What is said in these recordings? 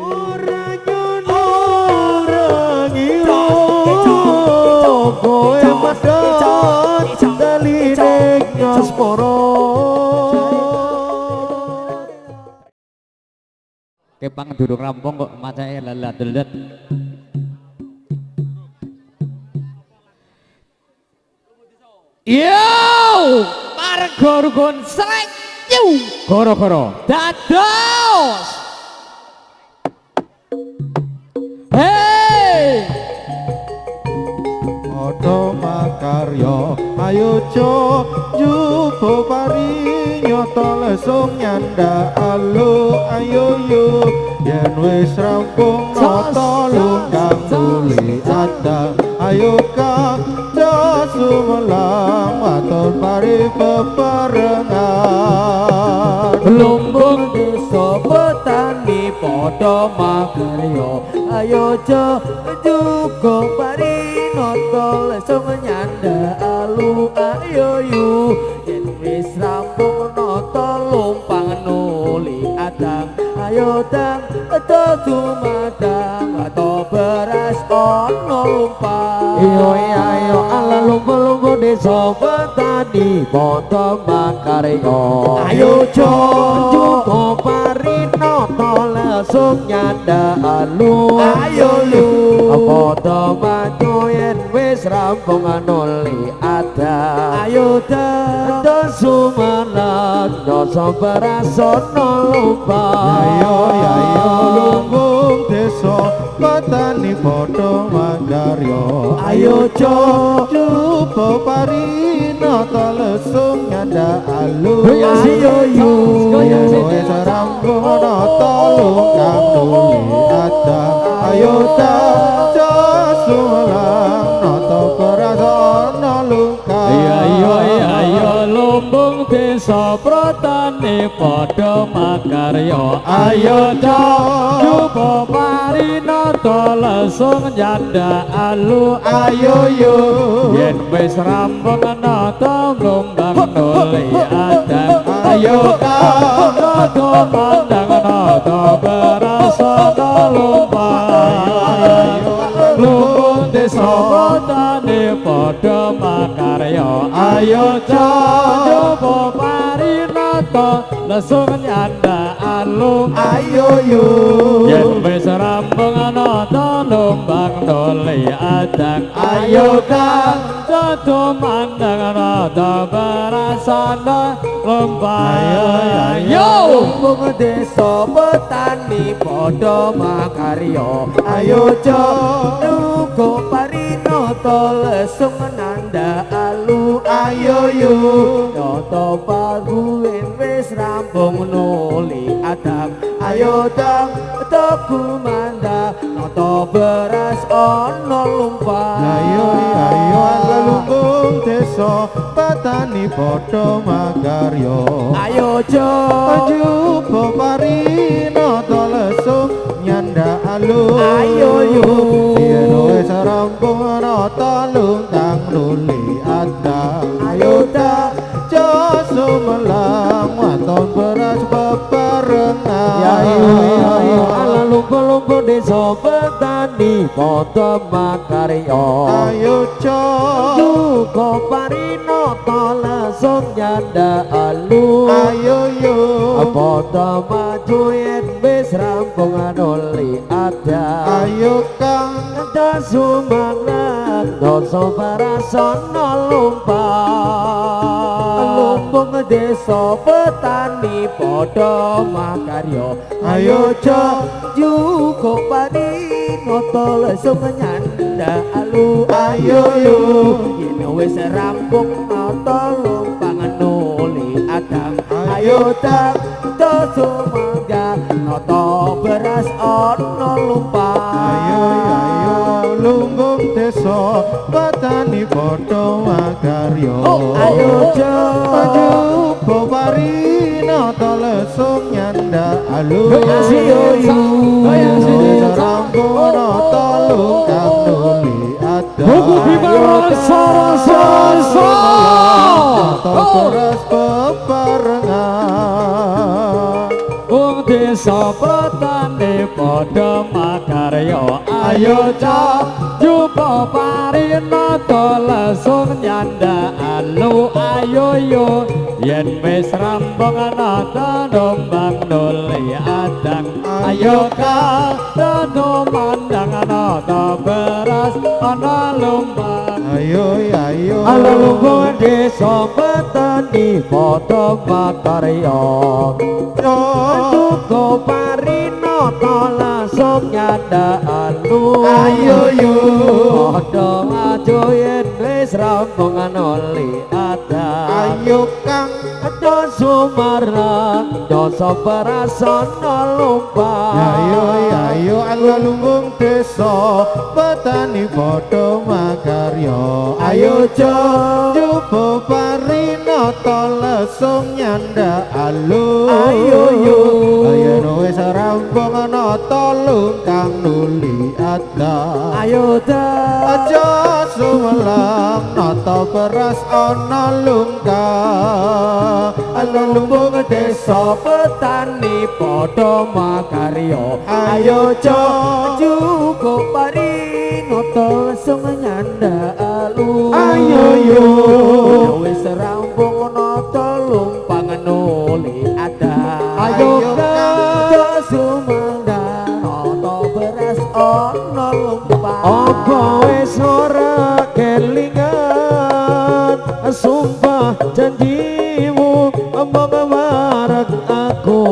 Ora nyono ora ngira kowe medhot daline ngaspara Kepang durung rampung kok macake lelet-lelet. Yo! Marga rukun slenyu gara-gara dados. Hey! Padha makarya ayo jo jubo pari nyata lesung nyanda alu ayo yu yen wis rampung nata lungkang tuli ada ayo ka sumelang waton pari bebarengan lumbung desa petani padha makarya ayo jo jugo pari nata lesung nyanda alu ayo yu yen wis rampung nata lumpang nuli adang ayo dang ato sumadang ato beras ono lumpang iyo ayo ala lumba-lumba desa petani padha makarya ayo jo jugo pari nata lesung nyanda alu ayo lu padha maju yen wis rampung nuli ada ayo dang sumelang dosa berasono lupa ayo lumbung desa petani padha makarya ayo jo jubo pari nata lesung nyanda alu ayo yu wis rampung nata lungkang nuli ada ayo ta sumelang nata berasono luka Ayo lumbung desa petani padha makarya ayo jubo pari nata lesung nyanda alu ayo yu yen wis rampung nata lumbang nuli adang ayo nata mandang nata berasana lumpang lumbung desa petani padha makarya ayo coba pari nata lesung nyanda alu ayo yu yen wis rampung nata lumbang nuli adang ayo kang dadu mandang nata berasana lumpang ayo lumbung desa petani padha makarya ayo jo nugo pari nata lesung nanda alu ayo yu nata paguwen wis rampung nuli adang ayo dang tuku manda nata beras ono lumpang ayo ala lumbung desa petani padha makarya ayo jo jubo pari nata lesung nyanda alu ayo yu yen wis rampung nata lungkang nuli ada ayo ta sumelang waton beras bebarengan ayo ala lumba-lumba desa petani padha makarya ayo juga pari nata lesung nyanda alu ayo yu padha maju yen wis rampung nuli ada ayo kang sumangan dosa barasana lumpang lumbung desa petani padha makarya ayo jo juga pari nata lesung nyanda alu ayo yu yen wis rampung nata lumpang nuli adang ayo tak sumangga nata beras ono lumpang ayo lumbung desa petani padha makarya ayo jo jubo pari nata lesung nyanda alu rampung nata lungkang nuli ada nata beras bebarengan desa petani padha makarya Ayo cok jupa parinata langsung nyandaalu ayo yo yen wis rampung nata nombang nuli adang ayo kadono mandang nata beras ana lumbang ayo Ala lumbung desa petani padha makarya Tuku parinata langsung nyandaalu Ayo yo padha aja yen wis rampung nuli adang ayo kang Ada sumarang dosa perasana lupa ayo ala lumbung desa petani padha makarya ayo cok jupo parinata langsung nyandaalu Ayo yo ayo wis rampung nata lungkang nuli adang ayo aja sumelang nata beras ana lungkang ala lumbung desa petani padha makarya ayo cok cukup parinata langsung nyandaalu ayo yo wis rampung nata lumpang nuli adang Ayo, Kang sumandang nata beras ana lumpang apa wis ora kelingan sumpah janjimu omong marek aku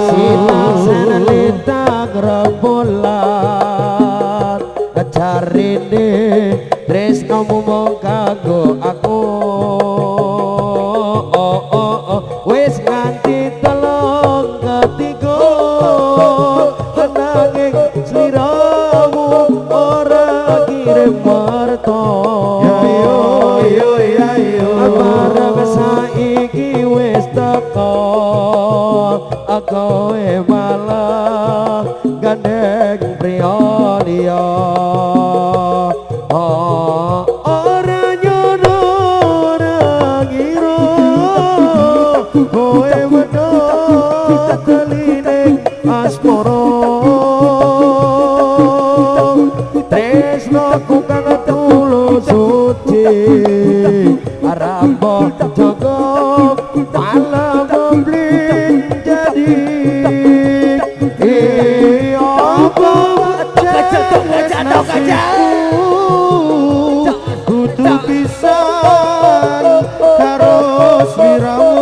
Sinan lintang rembulan kejarine tresnamu mung kanggo aku wis nganti telung ketiga nanging sliramu ora kirim marta barang saiki wis teko kowe malah gandeng priya liya ora nyono ora ngira kowe medhot teline asmara tresnaku kang tulus suci aramba jaga malam bling jadi apa kudu pisan karo sliramu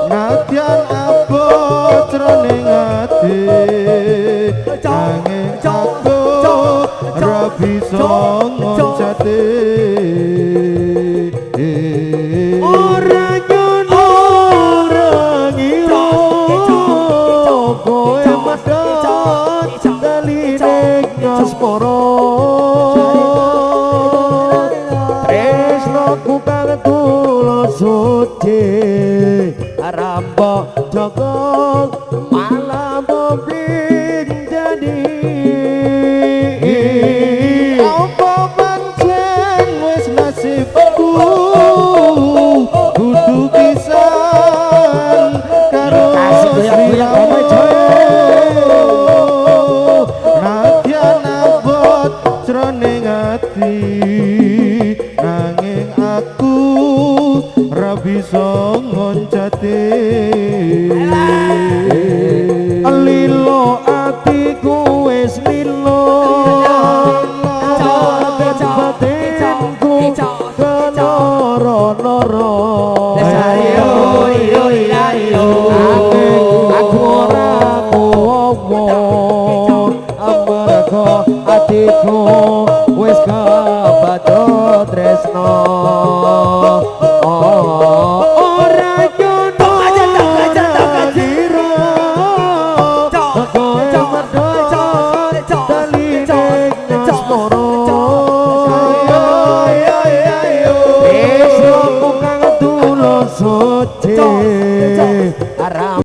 nadyan abot jroning ati nanging aku ora bisa ngoncati ora nyono ora ngira kowe medhot daline asmara tresnaku kang tulus suci aramba jaga malam bling jadi apa pancen wis nasibku kudu pisan karo sliramu nadyan abot jroning ati nanging aku ra bisa ngoncati